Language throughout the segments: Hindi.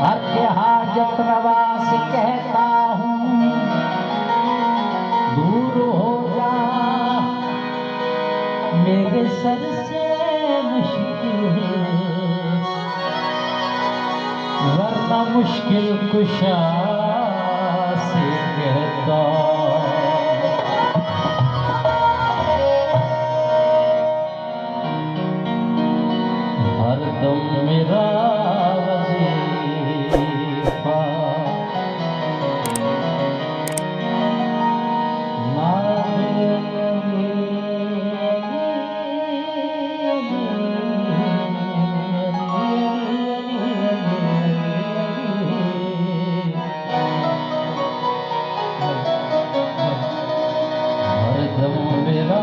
हर के हाजत रवा से कहता हूँ दूर हो जा मेरे सर से मुश्किल, वरना मुश्किल कुशा से कहता हरदम मेरा वजीफा हरदम मेरा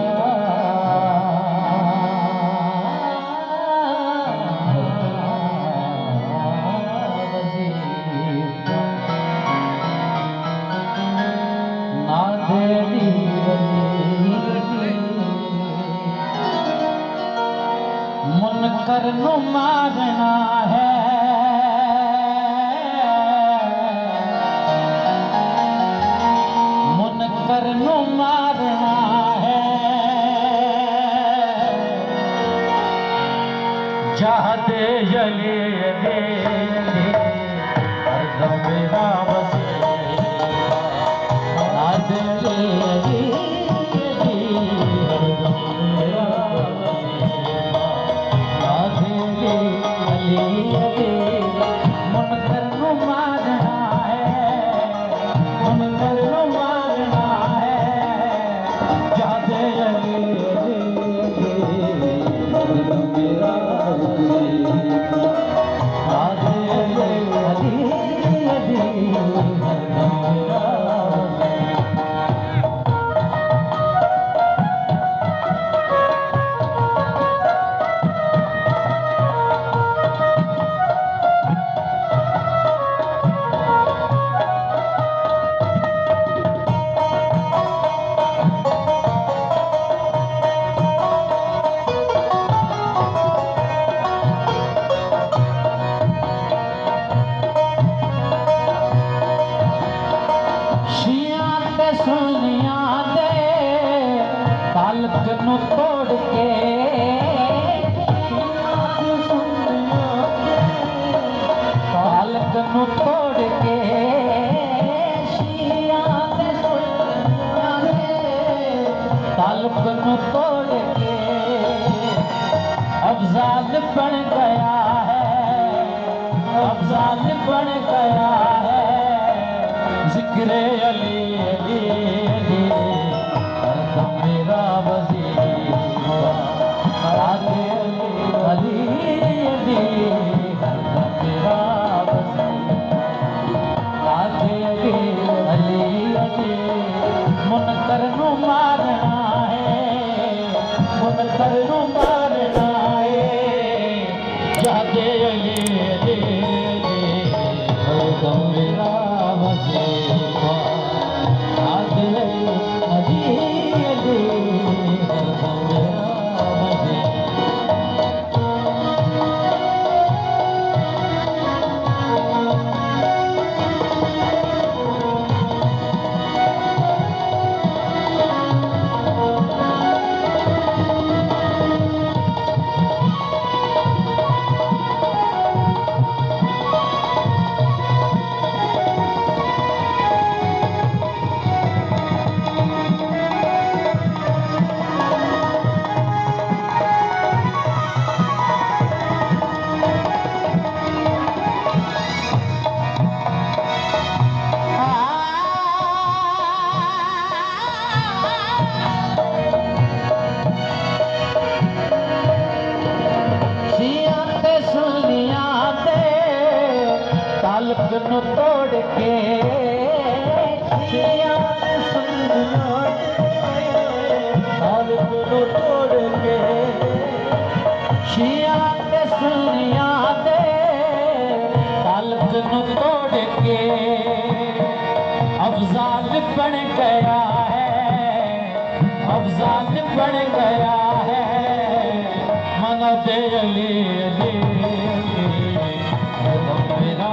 मुनकर नु मारना है, मुनकर नु मारना है, चाहते जले दे हरदम मेरा वजीफा दे सुनिया दे तालक नु तोड़ के तालक नु तोड़ के तालक नु तोड़ के अफजाल बन गया है, अफजाल बन गया है जिक्रे अली अली अली हरदम मेरा वजीफा अली अली अली हरदम मेरा वजीफा अली अली अली मुनकर नु मारना है, मुनकर नु मारना है जादे अली अली अली हरदम मेरा वजीफा अली अली अली हरदम मेरा तालक नु तोड़ के तालक नु तोड़ के शिया के सुनिया दे तालक नु तोड़ के अफजाल बन गया है, अफजाल बन गया है मन दे अली अली मेरा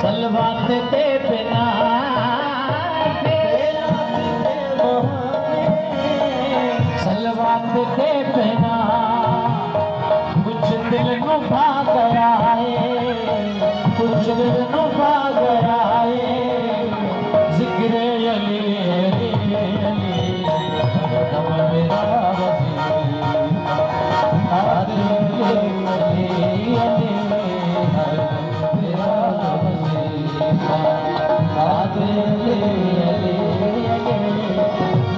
सलवात दे बिना सलवात दे बिना कुछ दिल नु भाग गया है, कुछ दिल नु भाग गया है। जिक्र अली अली अली दम मेरा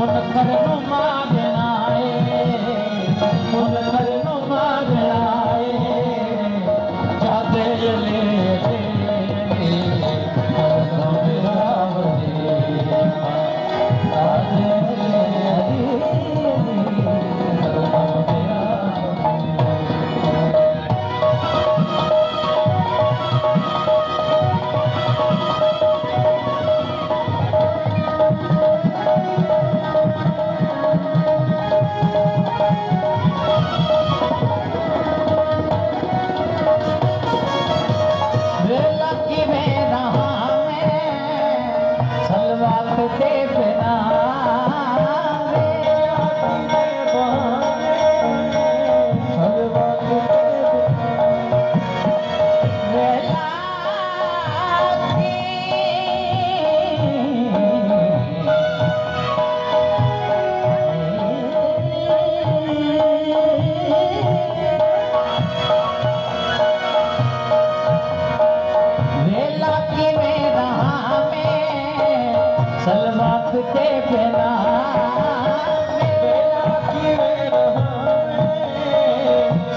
मुनकर नु मागनाए, मुनकर नु मागनाए, जाते ले मेरा सलवात के बिना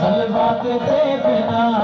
सलवात के बिना